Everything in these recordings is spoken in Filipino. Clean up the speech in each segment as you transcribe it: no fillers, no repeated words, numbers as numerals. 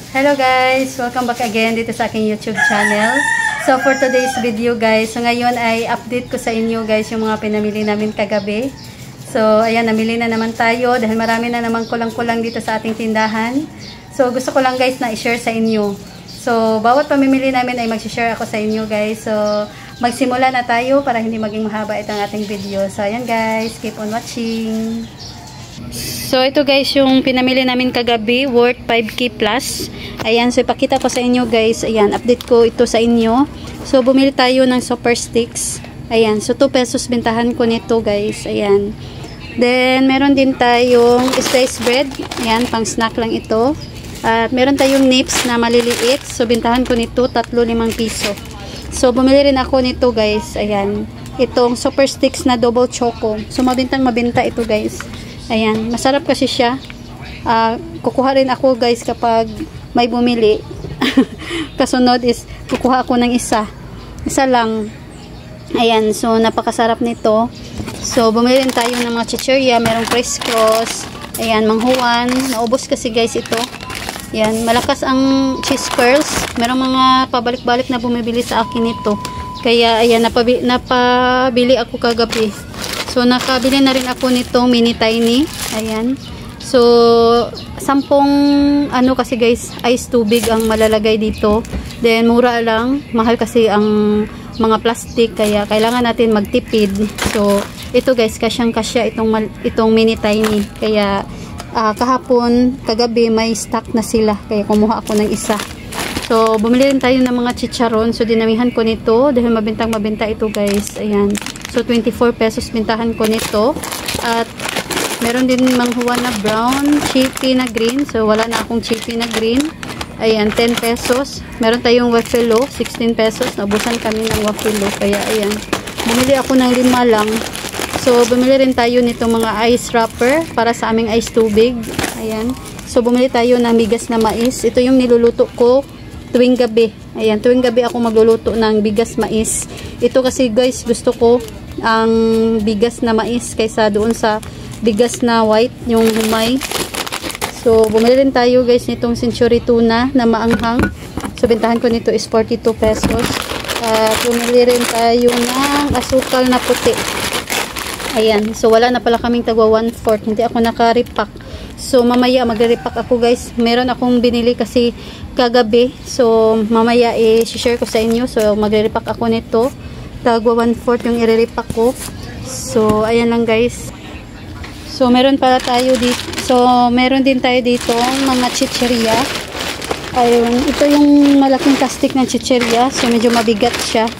Hello guys! Welcome back again dito sa aking YouTube channel. So for today's video guys, so ngayon ay update ko sa inyo guys yung mga pinamili namin kagabi. So ayan, namili na naman tayo dahil marami na naman kulang-kulang dito sa ating tindahan. So gusto ko lang guys na i-share sa inyo. So bawat pamimili namin ay mag-share ako sa inyo guys. So magsimula na tayo para hindi maging mahaba itong ating video. So ayan guys, keep on watching. So ito guys yung pinamili namin kagabi, worth 5k plus. Ayan, so ipakita ko sa inyo guys. Ayan, update ko ito sa inyo. So bumili tayo ng super sticks. Ayan, so 2 pesos bintahan ko nito guys. Ayan. Then meron din tayong sliced bread. Ayan, pang snack lang ito. At meron tayong nips na maliliit. So bintahan ko nito 3-5 piso. So bumili rin ako nito guys. Ayan, itong super sticks na double choco. So mabintang mabenta ito guys. Ayan, masarap kasi siya. Kukuha rin ako guys kapag may bumili. Kasunod is kukuha ako ng isa lang. Ayan, so napakasarap nito. So bumili rin tayo ng mga chichirya, merong Criss Cross. Ayan, manghuwan. Naubos kasi guys ito. Ayan, malakas ang cheese curls. Merong mga pabalik-balik na bumibili sa akin nito. Kaya ayan, napabili ako kagabi. So nakabili na rin ako nitong mini tiny. Ayan. So 10 ano kasi guys, ice tubig ang malalagay dito. Then mura lang, mahal kasi ang mga plastic kaya kailangan natin magtipid. So ito guys, kasyang-kasya itong mini tiny. Kaya kahapon, kagabi may stock na sila. Kaya kumuha ako ng isa. So bumili rin tayo ng mga chicharon. So dinamihan ko nito dahil mabintang mabenta ito guys. Ayan. So 24 pesos bintahan ko nito. At meron din manghuwa na brown, chippy na green. So wala na akong chippy na green. Ayan, 10 pesos. Meron tayong wafelo, 16 pesos. Naubusan kami ng wafelo. Kaya ayan, bumili ako ng 5 lang. So bumili rin tayo nito mga ice wrapper para sa aming ice tubig. Ayan. So bumili tayo ng bigas na mais. Ito yung niluluto ko tuwing gabi. Ayan, tuwing gabi ako magluluto ng bigas mais. Ito kasi guys, gusto ko ang bigas na mais kaysa doon sa bigas na white, yung humay. So bumili rin tayo guys nitong century tuna na maanghang. So bintahan ko nito is 42 pesos. At bumili rin tayo ng asukal na puti. Ayan, so wala na pala kaming tagwa 1/4. Hindi ako naka-repack. So mamaya magre-repack ako guys. Meron akong binili kasi kagabi. So mamaya i-share ko sa inyo. So magre-repack ako nito. Tagwa 1/4 yung i-repack ko. So ayan lang guys. So meron pala tayo dito. So meron din tayo dito mga chichirya. Ayun, ito yung malaking plastic ng chichirya. So medyo mabigat siya.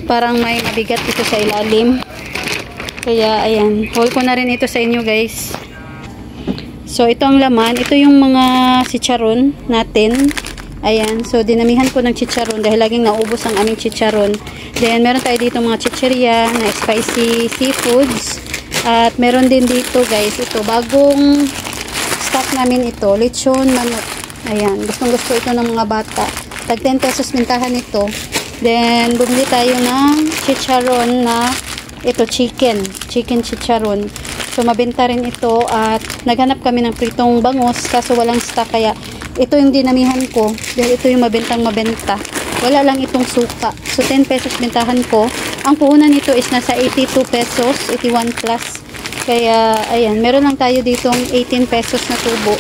Parang may mabigat ito sa ilalim. Kaya ayan, haul ko na rin ito sa inyo guys. So ito ang laman. Ito yung mga chicharon natin. Ayan, so dinamihan ko ng chicharon dahil laging naubos ang aming chicharon. Then meron tayo dito mga chichirya na spicy seafoods. At meron din dito guys, ito bagong stock namin ito, lechon manok. Ayan, gustong gusto ito ng mga bata. Tag 10 pesos bintahan ito. Then bumili tayo ng chicharon na ito, chicken chicharon. So mabenta rin ito at naghanap kami ng pritong bangus kaso walang stock kaya ito yung dinamihan ko dahil ito yung mabentang mabenta. Wala lang itong suka. So 10 pesos bintahan ko. Ang puhunan nito is nasa 82 pesos, 81 plus. Kaya ayan, meron lang tayo ditong 18 pesos na tubo.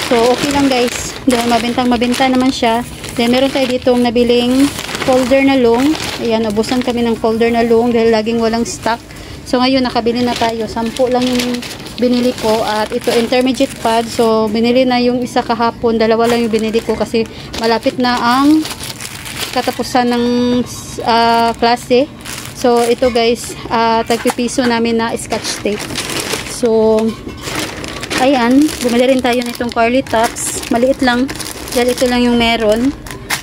So okay lang guys. Dahil mabentang mabenta naman siya. Then meron tayo ditong nabiling folder na long. Ayan, nabusan kami ng folder na long dahil laging walang stock. So ngayon nakabili na tayo. 10 lang yung binili ko at ito intermediate pad. So binili na yung isa kahapon, 2 lang yung binili ko kasi malapit na ang katapusan ng klase. So ito guys, tagpipiso namin na scotch tape. So ayan, bumili rin tayo nitong curly tops. Maliit lang dahil ito lang yung meron.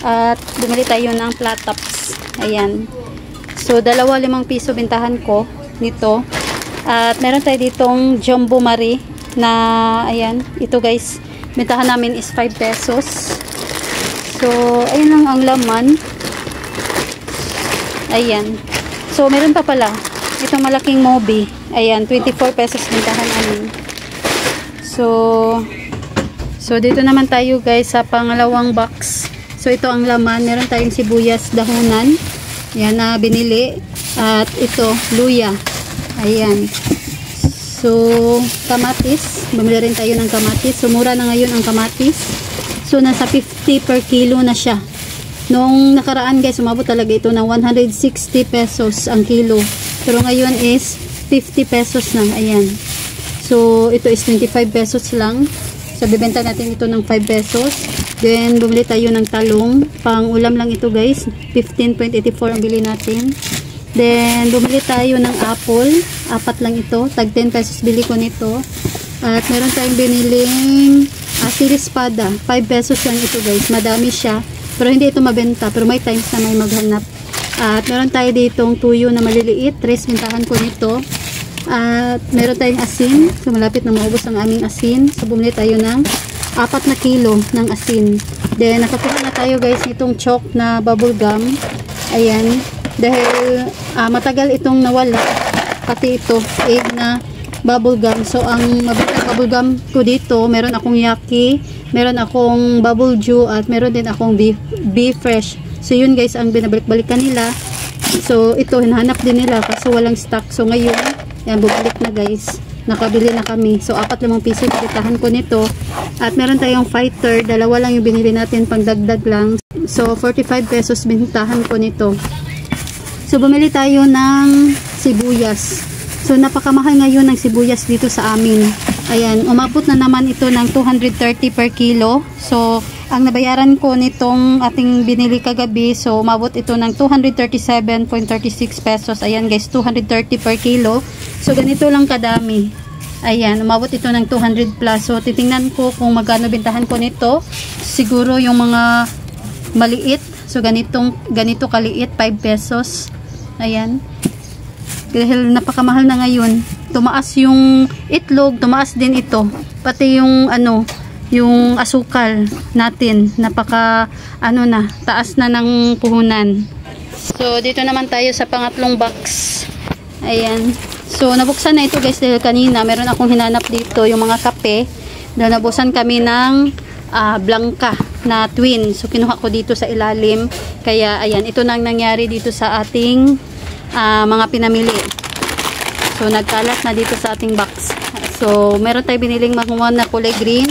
At bumili tayo ng flat tops. Ayan. So 5 piso bintahan ko nito. At meron tayo ditong Jumbo Marie na ayan, ito guys, bintahan namin is 5 pesos. So ayun lang ang laman. Ayan. So meron pa pala itong malaking Moby. Ayan, 24 pesos bintahan namin. So So, dito naman tayo guys sa pangalawang box. So, ito ang laman. Meron tayong sibuyas dahunan. Yan na binili. At ito, luya. Ayan. So, kamatis. Bumili rin tayo ng kamatis. So, mura na ngayon ang kamatis. So, nasa 50 per kilo na siya. Nung nakaraan guys, umabot talaga ito ng 160 pesos ang kilo. Pero ngayon is 50 pesos na. Ayan. So, ito is 25 pesos lang. So, bibenta natin ito ng 5 pesos. Then, bumili tayo ng talong. Pang ulam lang ito guys. 15.84 ang bili natin. Then, bumili tayo ng apple. 4 lang ito. Tag 10 pesos bili ko nito. At meron tayong biniling sili espada. 5 pesos lang ito guys. Madami siya. Pero hindi ito mabenta. Pero may times na may maghanap. At meron tayo ditong tuyo na maliliit. 3 bintahan ko nito. At meron tayong asin. So, malapit na maubos ang aming asin. So, bumili tayo ng 4 na kilo ng asin. Then, nakakuha na tayo guys itong chalk na bubble gum. Ayan. Dahil matagal itong nawala. Pati ito, egg na bubble gum. So, ang mabitang bubble gum ko dito, meron akong Yaki, meron akong bubble Jew, at meron din akong Be Fresh. So, yun guys, ang binabalik-balikan nila. So, ito, hinahanap din nila kasi walang stock. So, ngayon, yan, bubalik na guys. Nakabili na kami. So, 4-5 piso bitahan ko nito. At meron tayong fighter. 2 lang yung binili natin pang dagdag lang. So, 45 pesos bintahan ko nito. So, bumili tayo ng sibuyas. So, napakamahal ngayon ng sibuyas dito sa amin. Ayan, umabot na naman ito ng 230 per kilo. So, ang nabayaran ko nitong ating binili kagabi, so umabot ito ng 237.36 pesos. Ayan guys, 230 per kilo. So, ganito lang kadami. Ayan, umabot ito ng 200 plus. So, titingnan ko kung magkano bintahan ko nito. Siguro yung mga maliit. So, ganito kaliit, 5 pesos. Ayan. Dahil napakamahal na ngayon. Tumaas yung itlog, tumaas din ito. Pati yung yung asukal natin. Taas na ng puhunan. So, dito naman tayo sa pangatlong box. Ayan. So, nabuksan na ito guys dahil kanina meron akong hinanap dito yung mga kape. Dahil nabusan kami ng Blanca na twin. So, kinuha ko dito sa ilalim. Kaya, ayan, ito na ang nangyari dito sa ating mga pinamili. So, nagkalat na dito sa ating box. So, meron tayo biniling makuha na kulay green.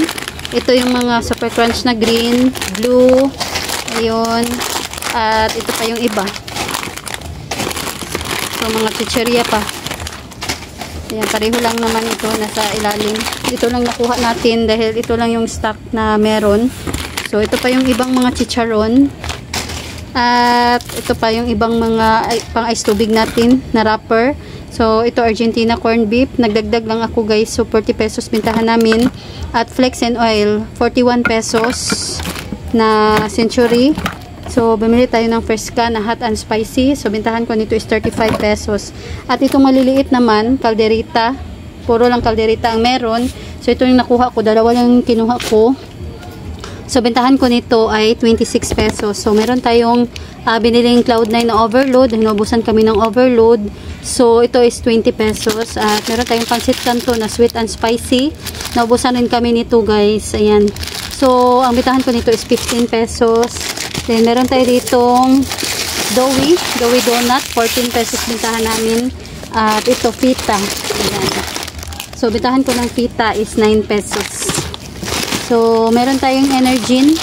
Ito yung mga super crunch na green, blue, ayun. At ito pa yung iba. So, mga chicheria pa. Ayan, pareho lang naman ito, nasa ilalim. Ito lang nakuha natin dahil ito lang yung stock na meron. So, ito pa yung ibang mga chicharon. At ito pa yung ibang mga pang ice tubig natin na wrapper. So, ito Argentina corned beef. Nagdagdag lang ako guys. So, 40 pesos bintahan namin. At flex and oil, 41 pesos na century. So, bumili tayo ng Fresca na hot and spicy. So, bintahan ko nito is 35 pesos. At itong maliliit naman, calderita. Puro lang calderita ang meron. So, ito yung nakuha ko. 2 lang yung kinuha ko. So, bintahan ko nito ay 26 pesos. So, meron tayong biniling Cloud9 na overload. Hinubusan kami ng overload. So, ito is 20 pesos. At meron tayong pancit canton na sweet and spicy. Naubusan rin kami nito guys. Ayan. So, ang bintahan ko nito is 15 pesos. Then, meron tayo ditong doughy donut. 14 pesos bintahan namin. At ito, fita. Ayan. So, bintahan ko ng fita is 9 pesos. So, meron tayong Energin.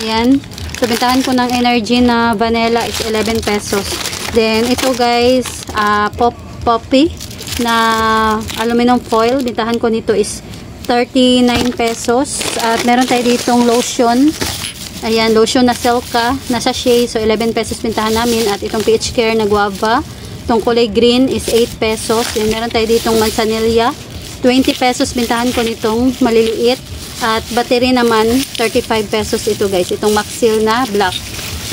Ayan. So, bintahan ko ng Energin na vanilla is 11 pesos. Then, ito guys, Poppy na aluminum foil. Bintahan ko nito is 39 pesos. At meron tayo ditong lotion. Ayan, lotion na Selka na sachet. So, 11 pesos bintahan namin. At itong PH Care na guava. Itong kulay green is 8 pesos. Then, meron tayo ditong manzanilla. 20 pesos bintahan ko nitong maliliit. At battery naman, 35 pesos ito guys. Itong Maxil na black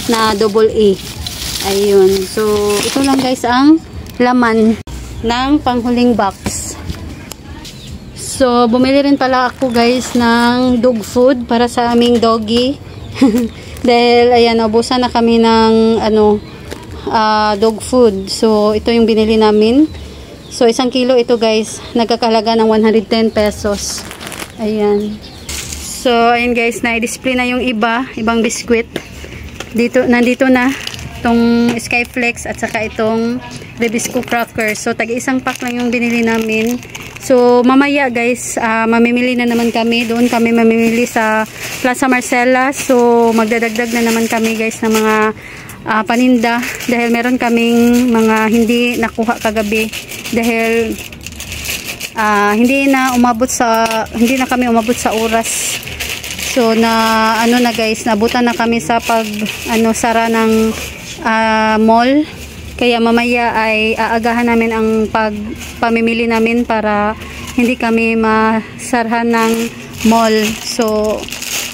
na double A. Ayun. So, ito lang guys ang laman ng panghuling box. So, bumili rin pala ako guys ng dog food para sa aming doggy. Dahil, ayan, ubusan na kami ng dog food. So, ito yung binili namin. So, 1 kilo ito guys, nagkakalaga ng 110 pesos. Ayan. So, ayun guys, na-display na yung ibang biskwit. Nandito na itong Skyflex at saka itong Rebisco crackers. So, tag-isang pack lang yung binili namin. So, mamaya guys, mamimili na naman kami. Doon kami mamimili sa Plaza Marcela. So, magdadagdag na naman kami guys ng mga paninda. Dahil meron kaming mga hindi nakuha kagabi. Dahil hindi na kami umabot sa oras. So na guys, nabutan na kami sa sara ng mall. Kaya mamaya ay aagahan namin ang pamimili namin para hindi kami masarhan ng mall. So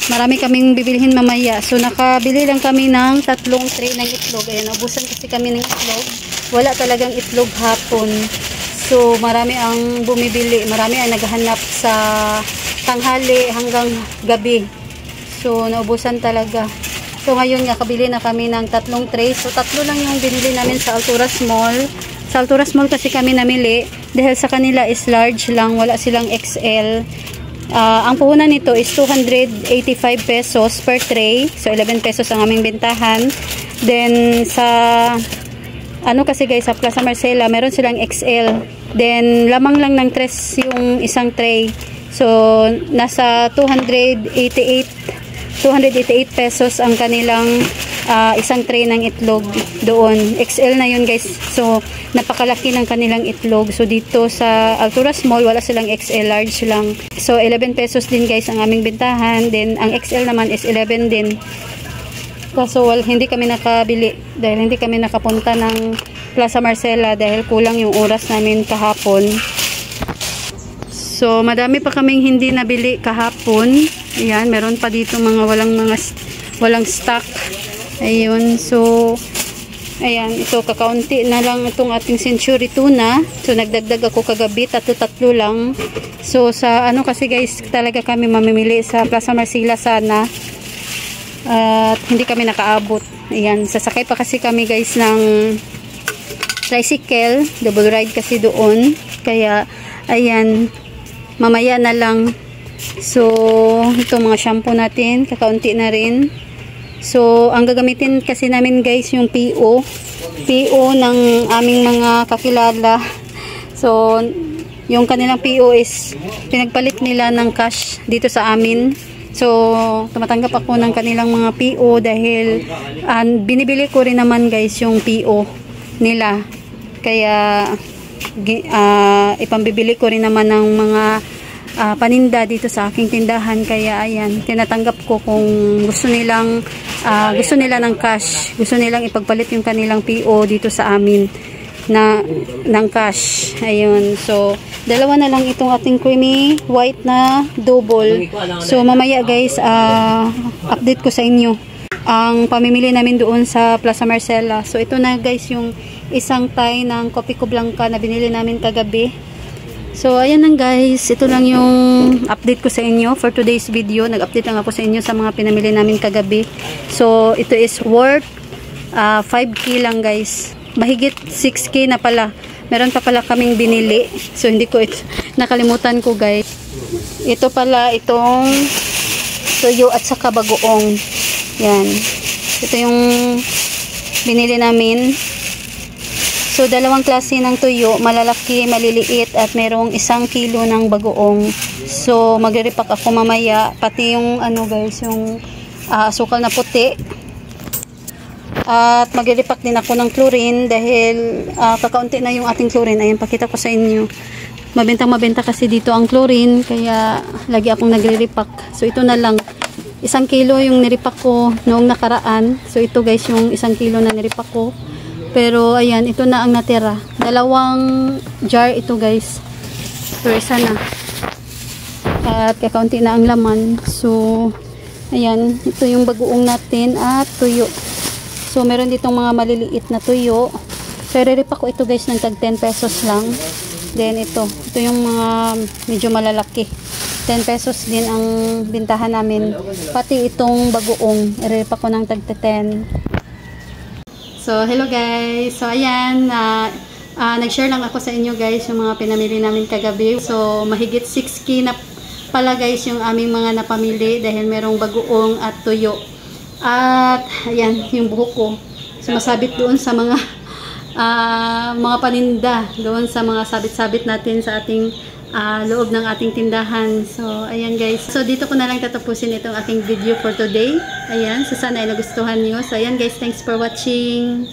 marami kaming bibilihin mamaya. So nakabili lang kami ng 3 tray ng itlog. Ayan, ubusan kasi kami ng itlog. Wala talagang itlog hapon. So, marami ang bumibili. Marami ang naghahanap sa tanghali hanggang gabi. So, naubusan talaga. So, ngayon nga, kabili na kami ng 3 tray. So, 3 lang yung binili namin sa Alturas Mall. Sa Alturas Mall kasi kami namili. Dahil sa kanila is large lang. Wala silang XL. Ang puhunan nito is 285 pesos per tray. So, 11 pesos ang aming bentahan. Then, kasi guys, sa Plaza Marcela, meron silang XL. Then, lamang lang ng 3 yung isang tray. So, nasa 288 pesos ang kanilang isang tray ng itlog doon. XL na yun guys. So, napakalaki ng kanilang itlog. So, dito sa Alturas Mall, wala silang XL, large lang. So, 11 pesos din guys ang aming bentahan. Then, ang XL naman is 11 din. Kaso, hindi kami nakabili dahil hindi kami nakapunta ng Plaza Marcela dahil kulang yung oras namin kahapon. So, madami pa kaming hindi nabili kahapon. Ayan, meron pa dito walang stock. Ayun, so ayan, ito kakaunti na lang itong ating century tuna. So, nagdagdag ako kagabi, 3 lang. So, sa kasi guys, talaga kami mamimili sa Plaza Marcela sana. At hindi kami nakaabot. Ayan, sasakay pa kasi kami guys ng tricycle, double ride kasi doon. Kaya, ayan, mamaya na lang. So, ito mga shampoo natin, kakaunti na rin. So, ang gagamitin kasi namin guys, yung PO ng aming mga kakilala. So, yung kanilang PO is pinagpalit nila ng cash dito sa amin. So, tumatanggap ako ng kanilang mga PO dahil binibili ko rin naman guys yung PO nila. Kaya ipambibili ko rin naman ng mga paninda dito sa aking tindahan. Kaya ayan, tinatanggap ko kung gusto nila ng cash, gusto nilang ipagpalit yung kanilang PO dito sa amin ng cash. Ayun, so dalawa na lang itong ating creamy white na double. So mamaya guys, update ko sa inyo ang pamimili namin doon sa Plaza Marcela. So ito na guys yung isang tie ng Copico Blanca na binili namin kagabi. So ayan lang guys, ito lang yung update ko sa inyo for today's video. Nag-update lang ako sa inyo sa mga pinamili namin kagabi. So ito is worth 5K lang guys. Mahigit 6K na pala. Meron pa pala kaming binili. So hindi ko nakalimutan ko guys. Ito pala itong tuyo at saka bagoong. Yan. Ito yung binili namin. So, 2 klase ng tuyo, malalaki, maliliit, at merong 1 kilo ng bagoong. So, magre-repack ako mamaya, pati yung guys, yung asukal na puti. At magre-repack din ako ng chlorine dahil kakaunti na yung ating chlorine. Ayan, pakita ko sa inyo. Mabenta kasi dito ang chlorine, kaya lagi akong nagre-repack. So, ito na lang. 1 kilo yung nirepack ko noong nakaraan. So, ito guys, yung 1 kilo na nirepack ko. Pero, ayan, ito na ang natira. 2 jar ito, guys. So, isa na. At kakaunti na ang laman. So, ayan, ito yung bagoong natin at tuyo. So, meron ditong mga maliliit na tuyo. So, re-repack ko ito, guys, ng tag 10 pesos lang. Then, ito yung mga medyo malalaki. 10 pesos din ang bintahan namin. Pati itong bagoong, re-repack ko ng tag 10. So, hello guys. So, ayan, nag-share lang ako sa inyo guys yung mga pinamili namin kagabi. So, mahigit 6K na pala guys yung aming mga napamili dahil merong bagoong at tuyo. At ayan yung buhok ko. Sumasabit doon sa mga paninda, doon sa mga sabit-sabit natin sa ating loob ng ating tindahan. So ayan guys. So dito ko na lang tatapusin itong aking video for today. Ayan. So sana ay nagustuhan nyo. So ayan guys. Thanks for watching.